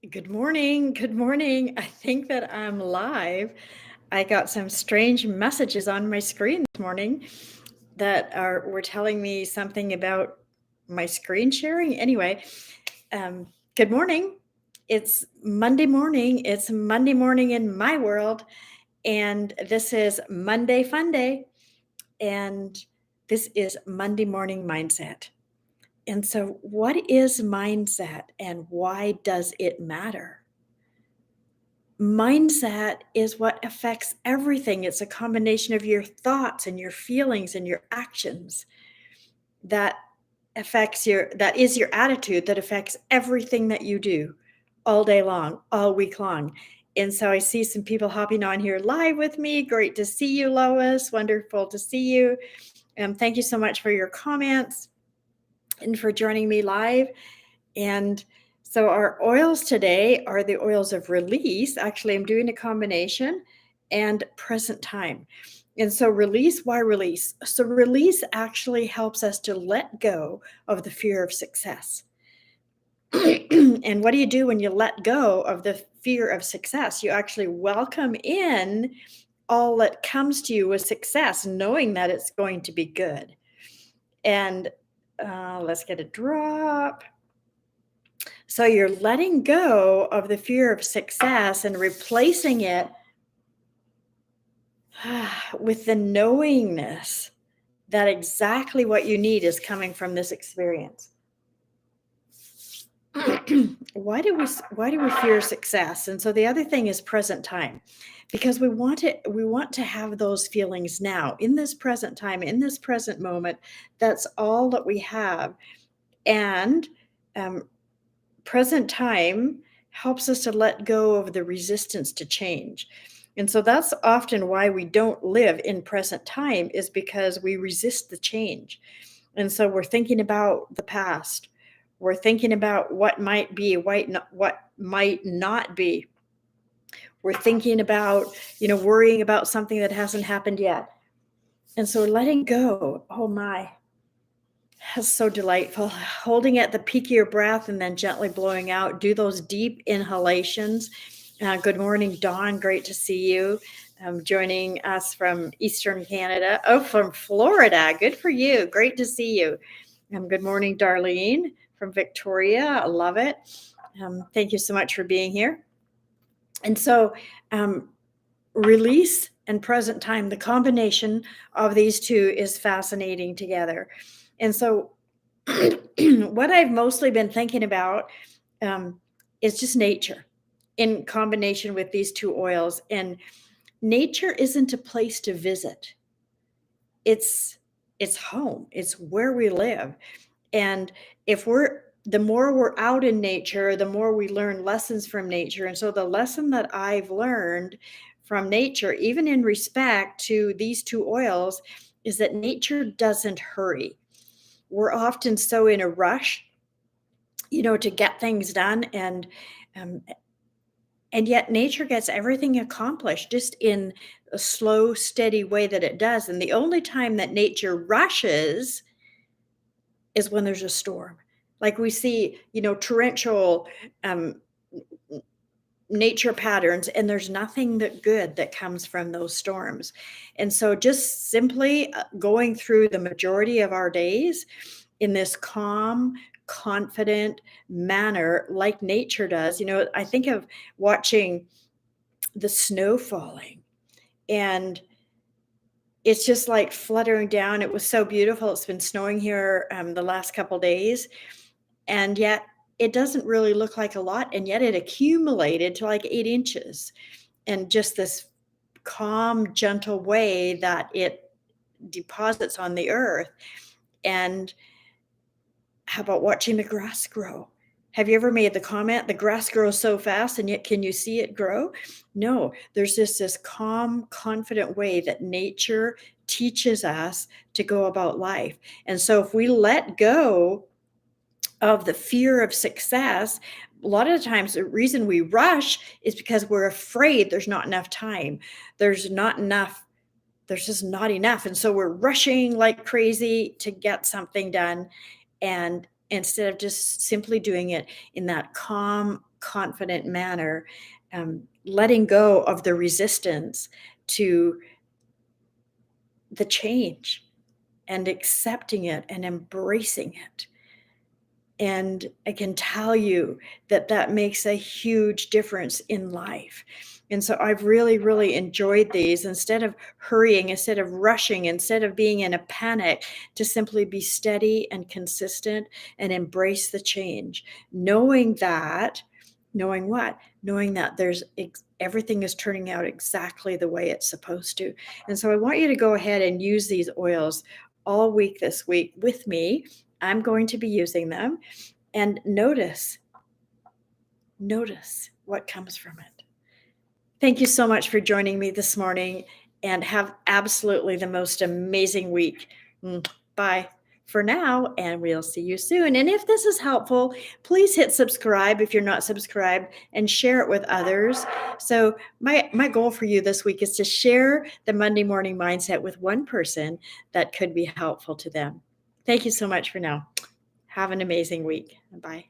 Good morning. Good morning. I think that I'm live. I got some strange messages on my screen this morning that are were telling me something about my screen sharing. Anyway, good morning. It's Monday morning. It's Monday morning in my world, and this is Monday Fun Day, and this is Monday Morning Mindset. And so, what is mindset and why does it matter? Mindset is what affects everything. It's a combination of your thoughts and your feelings and your actions that that is your attitude that affects everything that you do all day long, all week long. And so I see some people hopping on here live with me. Great to see you, Lois. Wonderful to see you. Thank you so much for your comments and for joining me live. And so our oils today are the oils of release. Actually, I'm doing a combination and present time. And so release, why release? So release actually helps us to let go of the fear of success. And what do you do when you let go of the fear of success? You actually welcome in all that comes to you with success, knowing that it's going to be good. And let's get a drop. So you're letting go of the fear of success and replacing it with the knowingness that exactly what you need is coming from this experience. Why do we fear success? And so the other thing is present time, because we want to have those feelings now in this present time, in this present moment. That's all that we have. And um, present time helps us to let go of the resistance to change. And so that's often why we don't live in present time, is because we resist the change. And so we're thinking about the past. We're thinking about what might be, what might not be. We're thinking about, worrying about something that hasn't happened yet. And so letting go, oh my, that's so delightful. Holding at the peak of your breath and then gently blowing out. Do those deep inhalations. Good morning, Dawn. Great to see you. Joining us from Eastern Canada. Oh, from Florida. Good for you. Great to see you. Good morning, Darlene from Victoria. I love it. Thank you so much for being here. And so, release and present time, the combination of these two is fascinating together. And so, what I've mostly been thinking about is just nature in combination with these two oils. And nature isn't a place to visit. It's home. It's where we live. And if we're the more we're out in nature, the more we learn lessons from nature. And so the lesson that I've learned from nature, even in respect to these two oils, is that nature doesn't hurry. We're often so in a rush, to get things done, um, and yet nature gets everything accomplished just in a slow, steady way that it does. And the only time that nature rushes is when there's a storm. Like we see, torrential um, nature patterns, and there's nothing that good that comes from those storms. And so, just simply going through the majority of our days in this calm, confident manner, like nature does. I think of watching the snow falling, and it's just like fluttering down. It was so beautiful. It's been snowing here the last couple days, and yet it doesn't really look like a lot, and yet it accumulated to like 8 inches, and just this calm, gentle way that it deposits on the earth. And how about watching the grass grow? Have you ever made the comment, the grass grows so fast and yet can you see it grow? No, there's this calm, confident way that nature teaches us to go about life. And so if we let go of the fear of success, a lot of the times the reason we rush is because we're afraid there's not enough time. There's not enough, there's just not enough. And so we're rushing like crazy to get something done. And instead of just simply doing it in that calm, confident manner, letting go of the resistance to the change and accepting it and embracing it. And I can tell you that that makes a huge difference in life. And so I've really, really enjoyed these instead of hurrying, instead of rushing, instead of being in a panic, to simply be steady and consistent and embrace the change. Knowing that, knowing what? Knowing that everything is turning out exactly the way it's supposed to. And so I want you to go ahead and use these oils all week this week with me. I'm going to be using them, and notice what comes from it. Thank you so much for joining me this morning, and have absolutely the most amazing week. Bye for now, and we'll see you soon. And if this is helpful, please hit subscribe if you're not subscribed, and share it with others. So my goal for you this week is to share the Monday Morning Mindset with one person that could be helpful to them. Thank you so much for now. Have an amazing week. Bye.